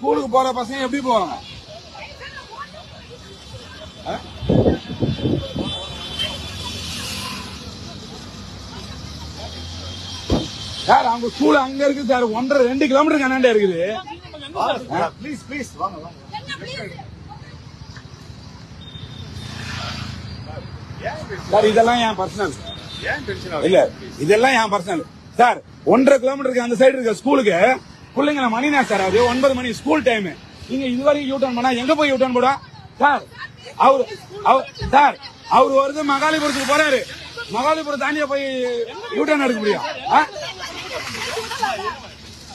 ஸ்கூலுக்கு போற பசங்க எப்படி போவாங்க? சார் அவங்க ஸ்கூல் அங்க இருக்கு சார், 1.5-2 கிலோமீட்டருக்கு அண்ணாண்டே இருக்குது. சார் இதெல்லாம் என் பர்சனல் இல்ல, இதெல்லாம் என் பர்சனல் சார். 1.5 கிலோமீட்டருக்கு அந்த சைடு இருக்க ஸ்கூலுக்கு பிள்ளைங்க மணினா சார், அது 9 மணி ஸ்கூல் டைம். நீங்க இதுவரைக்கும் யூட்டர்ன் பண்ணா எங்க போய் யூட்டர்ன் போடா சார்? சார் அவரு வருது மகாலிபுரத்துக்கு போறாரு, மகாலிபுரம் தாண்டிய போய் யூட்டர்ன் எடுக்க முடியும்?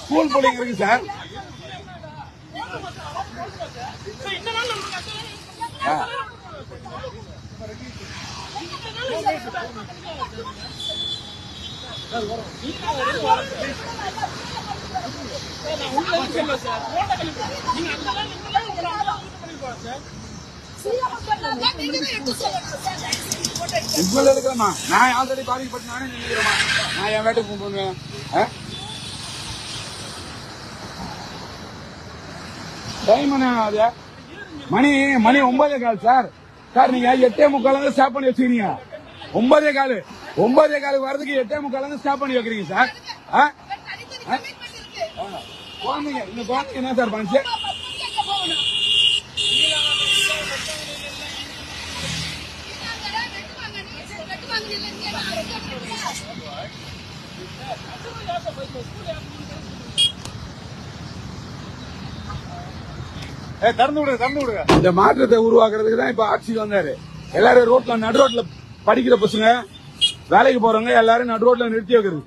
ஸ்கூல் பிள்ளைங்க இருக்கு சார். இருக்கமா நான் ஆல்ரெடி பாதிக்கப்பட்டு நானே நினைக்கிறேமா, நான் என் வேட்டுக்கு போவேன். டைம் அது மணி 9:15 சார். சார் நீங்க 8:45 ஸ்டாப் பண்ணி வச்சுக்கிறீங்க. 9:15 வரதுக்கு 8:45 ஸ்டாப் பண்ணி வைக்கிறீங்க சார். குழந்தைங்க இந்த குழந்தைங்க என்ன சார் பண்ணுச்சு? இந்த மாற்றத்தை உருவாக்குறதுக்கு தான் இப்ப ஆட்சிக்கு வந்தாரு. எல்லாரும் ரோட்ல நடு ரோட்ல படிக்கிற பசங்க, வேலைக்கு போறவங்க எல்லாரும் நடு ரோட்ல நிறுத்தி வைக்கிறது.